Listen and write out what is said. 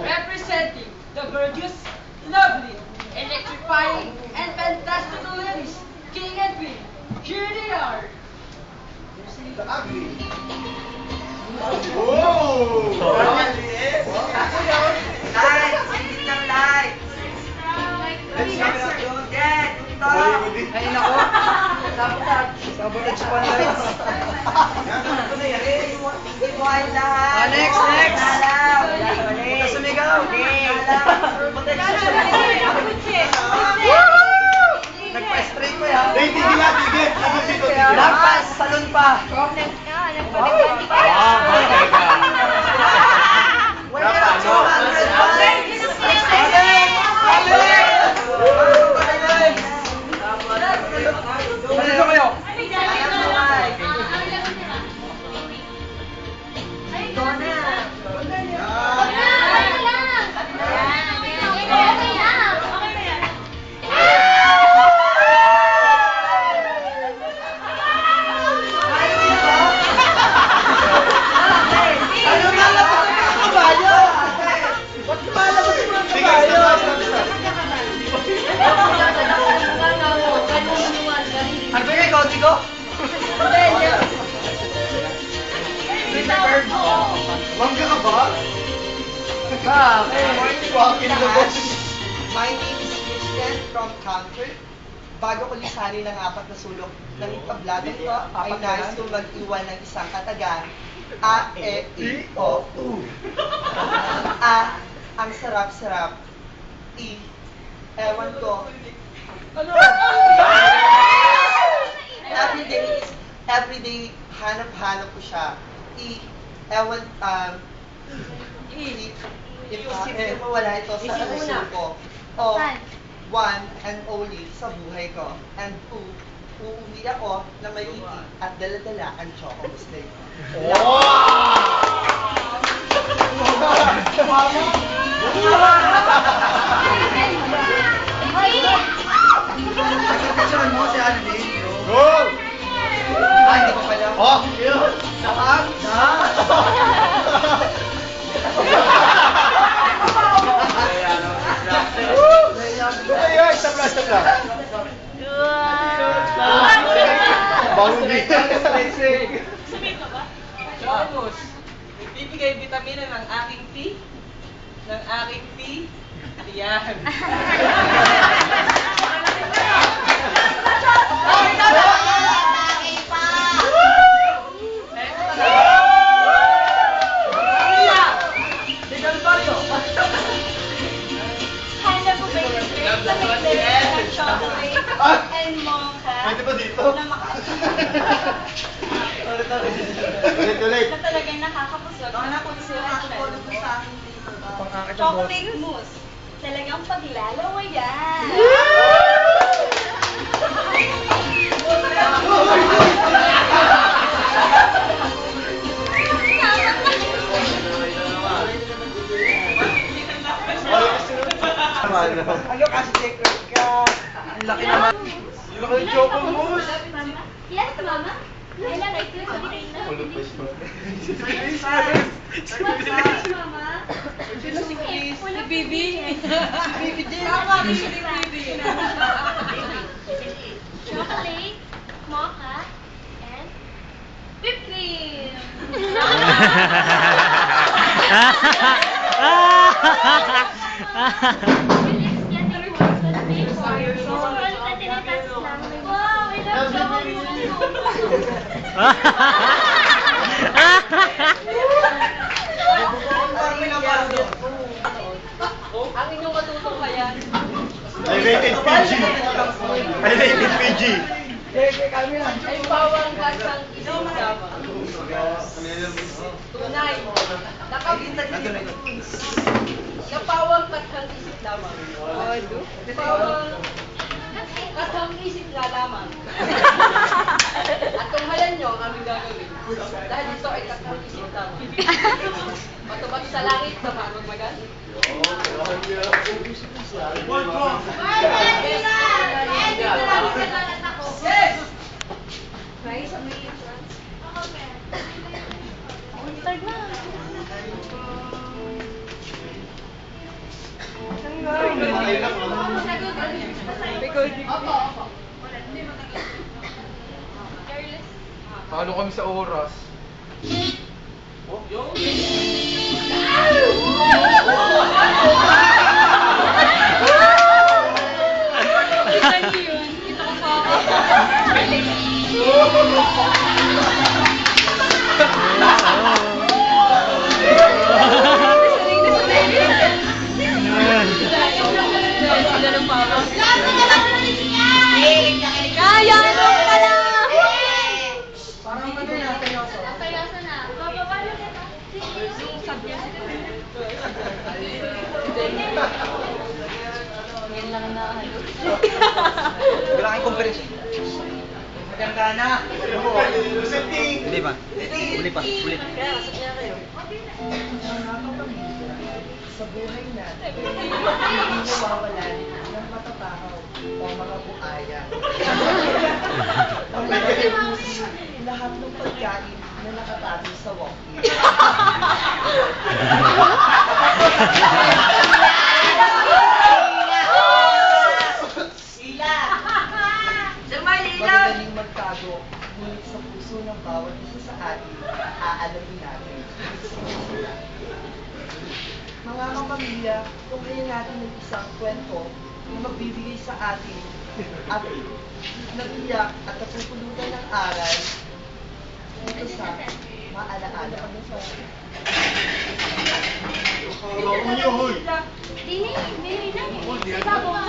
representing the gorgeous, lovely, electrifying, and fantastic ladies, King and Queen. Here they are. Ay, nako. Sabotage pa na rin. Next! Punta sumigaw. Nagpa-straight pa yan. Lampas, salon pa. Dito kayo. Ano ba yung kotse ko? Mangga ka ba? My name is Christian from Concord. Bago ko lisanin ang apat na sulok ng tabladong ko, ay nais kong mag-iwan ng isang katagang A, E, I, O, U. A, ang sarap-sarap. I, ewan ko. Everyday, hanap-hanap ko siya. I, ewan, imposible mawala ito sa puso ko. O, one and only sa buhay ko. And two, uuwi ako na maliti at dala-dala ang choco mistake. Picture mo si Annalyn. Go! Ah, hindi ko pala. Oh! Saan? Ay, stop lang. Bangon dito. Chocobus, bibigay vitamina ng aking tea, ng aking tea. Ayan. Kaya po ba yung break na may flavor ng chocolate and mocha Pwede ba dito? na Ulit. na talagang nakakapusog na pusuan. Chocolate mousse. Talagang paglalawayan. Ano kasi secret ka? Ang laki naman. Yung laki ng choco mousse. Mama? Yes, Mama? Kailan ito? Sabi na. Ulot pa siya. What's Mama? Sino si Chris? Si Bibi. Si Bibi din. Tama, si Bibi. Chocolate, mocha, and whipped cream. Wow, I love Ang inyong matutunghayan. I rated PG. I rated PG. Ay bawang kasang isip lamang. Tunay mo. Napawang kasang isip lamang. Pawang kasang isip na lamang. At tunghayan nyo ang aming gagawin. Dahil ito ay kasang isip lamang. Matubag sa langit na magmagal. Yes! Rice, may entrance. Start na. Tayo lang. Talo kami sa oras. Kita niyo yun. Kita ko pa. Sila ng papa. Kaya, ano ka na? Parang ano na, seryoso. Ngayon lang na ano. Wala kang comparison. Maganda na. Hindi ba? Uli pa. Uli. Kaya, sabihin na kayo. Mga kapamilya, sa buhay natin, hindi nawawalan ng matatakaw o mga buhaya. Ang lahat ng pagkain na nakatago sa walkie. Magagaling magtago, ngunit sa puso ng bawat isa sa atin, aalamin natin. Mga kapamilya, kung kaya natin ng isang kwento na magbibigay sa atin at nag-iyak at napupulutan ng aral dito sa maalaala. Bako niyo, hoy. Dini na eh. Ibabaw nga.